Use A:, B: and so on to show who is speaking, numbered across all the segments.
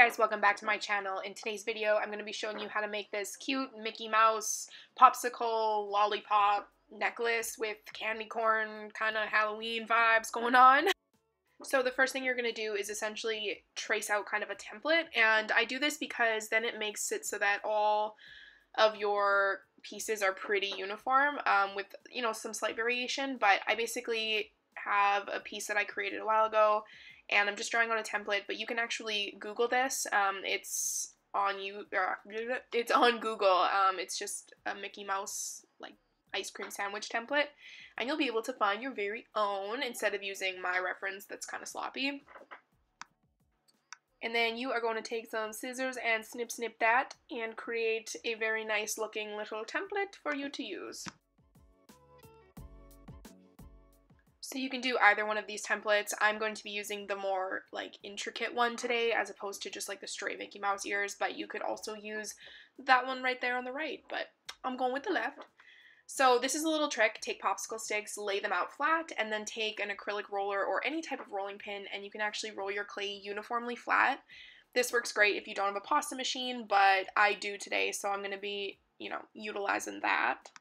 A: guys, welcome back to my channel. In today's video, I'm going to be showing you how to make this cute Mickey Mouse popsicle lollipop necklace with candy corn kind of Halloween vibes going on. So the first thing you're going to do is essentially trace out kind of a template, and I do this because then it makes it so that all of your pieces are pretty uniform with, you know, some slight variation, but I basically have a piece that I created a while ago and I'm just drawing on a template, but you can actually Google this. It's on Google. It's just a Mickey Mouse like ice cream sandwich template, and you'll be able to find your very own instead of using my reference that's kind of sloppy. And then you are going to take some scissors and snip that and create a very nice looking little template for you to use. So you can do either one of these templates. I'm going to be using the more like intricate one today as opposed to just like the straight Mickey Mouse ears, but you could also use that one right there on the right, but I'm going with the left. So this is a little trick. Take popsicle sticks, lay them out flat, and then take an acrylic roller or any type of rolling pin, and you can actually roll your clay uniformly flat. This works great if you don't have a pasta machine, but I do today, so I'm going to be, you know, utilizing that.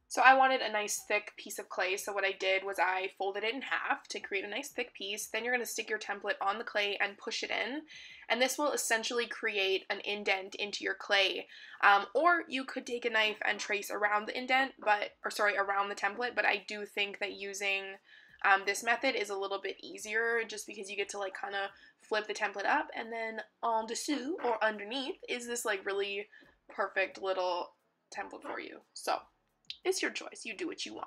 A: So I wanted a nice thick piece of clay, so what I did was I folded it in half to create a nice thick piece. Then you're going to stick your template on the clay and push it in, and this will essentially create an indent into your clay. Or you could take a knife and trace around the indent, around the template, but I do think that using this method is a little bit easier just because you get to like kind of flip the template up, and then en dessous or underneath is this like really perfect little template for you. So it's your choice. You do what you want.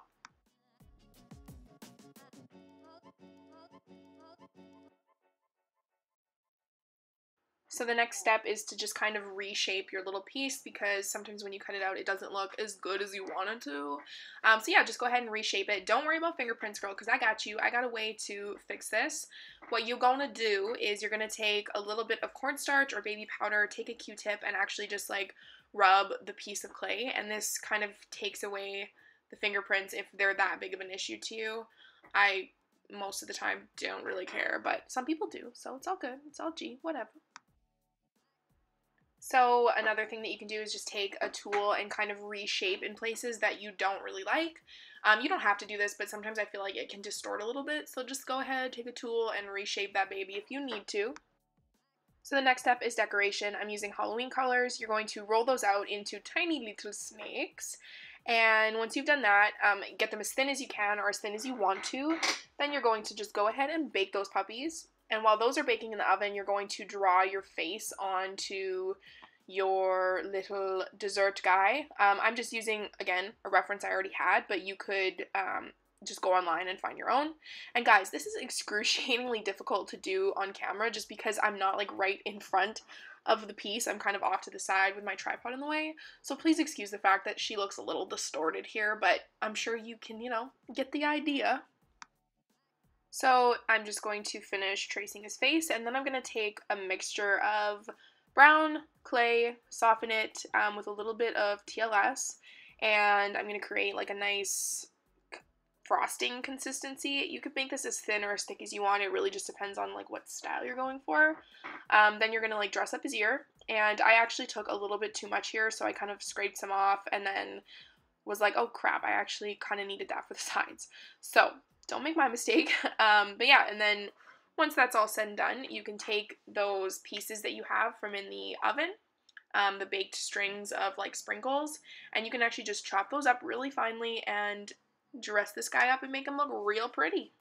A: So the next step is to just kind of reshape your little piece, because sometimes when you cut it out, it doesn't look as good as you want it to. So yeah, just go ahead and reshape it. Don't worry about fingerprints, girl, because I got you. I got a way to fix this. What you're going to do is you're going to take a little bit of cornstarch or baby powder, take a Q-tip, and actually just like rub the piece of clay, and this kind of takes away the fingerprints if they're that big of an issue to you. I, most of the time, don't really care, but some people do, so it's all good. It's all G, whatever. So another thing that you can do is just take a tool and kind of reshape in places that you don't really like. You don't have to do this, but sometimes I feel like it can distort a little bit, so just go ahead, take a tool, and reshape that baby if you need to. So the next step is decoration. I'm using Halloween colors. You're going to roll those out into tiny little snakes. And once you've done that, get them as thin as you can or as thin as you want to. Then you're going to just go ahead and bake those puppies. And while those are baking in the oven, you're going to draw your face onto your little dessert guy. I'm just using, again, a reference I already had, but you could just go online and find your own. And guys, this is excruciatingly difficult to do on camera just because I'm not like right in front of the piece. I'm kind of off to the side with my tripod in the way. So please excuse the fact that she looks a little distorted here, but I'm sure you can, you know, get the idea. So I'm just going to finish tracing his face, and then I'm going to take a mixture of brown clay, soften it with a little bit of TLS, and I'm going to create like a nice frosting consistency. You could make this as thin or as thick as you want. It really just depends on like what style you're going for. Then you're going to like dress up his ear, and I actually took a little bit too much here, so I kind of scraped some off and then was like, oh crap, I actually kind of needed that for the sides. So don't make my mistake. But yeah, and then once that's all said and done, you can take those pieces that you have from in the oven, the baked strings of like sprinkles, and you can actually just chop those up really finely and dress this guy up and make him look real pretty.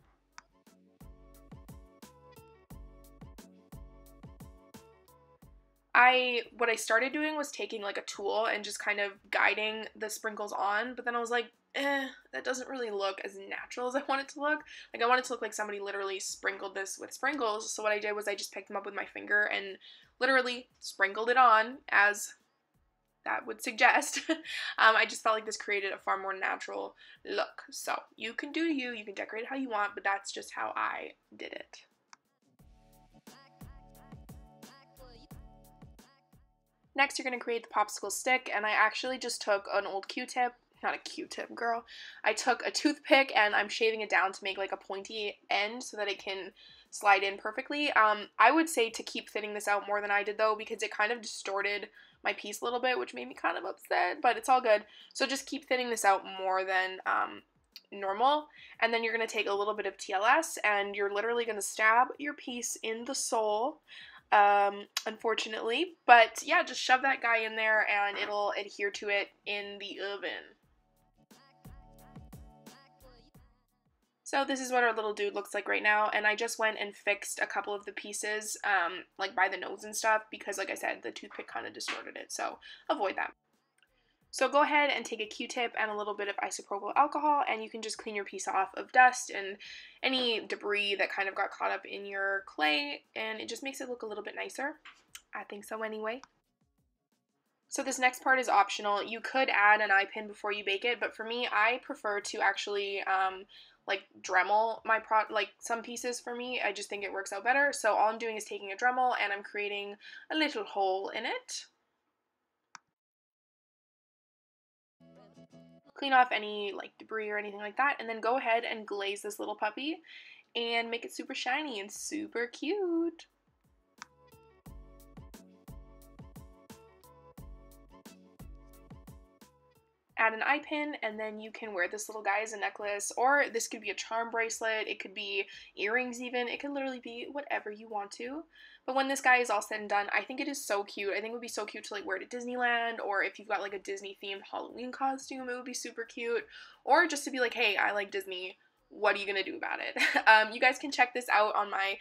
A: What I started doing was taking like a tool and just kind of guiding the sprinkles on, but then I was like, that doesn't really look as natural as I want it to look. Like, I want it to look like somebody literally sprinkled this with sprinkles, so what I did was I just picked them up with my finger and literally sprinkled it on, as that would suggest. I just felt like this created a far more natural look. So you can do you can decorate it how you want, but that's just how I did it. Next, you're going to create the popsicle stick, and I actually just took an old Q-tip, not a Q-tip, girl. I took a toothpick and I'm shaving it down to make like a pointy end so that it can slide in perfectly. I would say to keep thinning this out more than I did though, because it kind of distorted my piece a little bit, which made me kind of upset, but it's all good. So just keep thinning this out more than normal, and then you're going to take a little bit of TLS and you're literally going to stab your piece in the sole, unfortunately, but yeah, just shove that guy in there and it'll adhere to it in the oven. So this is what our little dude looks like right now, and I just went and fixed a couple of the pieces, like by the nose and stuff, because like I said, the toothpick kind of distorted it, so avoid that. So go ahead and take a Q-tip and a little bit of isopropyl alcohol, and you can just clean your piece off of dust and any debris that kind of got caught up in your clay, and it just makes it look a little bit nicer. I think so anyway. So this next part is optional. You could add an eye pin before you bake it, but for me, I prefer to actually like Dremel my like some pieces for me. I just think it works out better. So all I'm doing is taking a Dremel and I'm creating a little hole in it. Clean off any like debris or anything like that, and then go ahead and glaze this little puppy and make it super shiny and super cute. Add an eye pin, and then you can wear this little guy as a necklace, or this could be a charm bracelet, it could be earrings even, it can literally be whatever you want to. But when this guy is all said and done, I think it is so cute. I think it would be so cute to like wear to Disneyland, or if you've got like a Disney themed Halloween costume, it would be super cute. Or just to be like, hey, I like Disney, what are you gonna do about it? You guys can check this out on my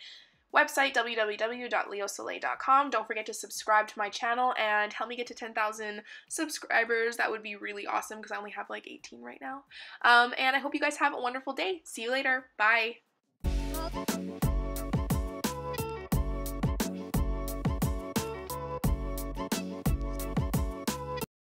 A: website, www.leosoleil.com. Don't forget to subscribe to my channel and help me get to 10,000 subscribers. That would be really awesome because I only have like 18 right now. And I hope you guys have a wonderful day. See you later. Bye.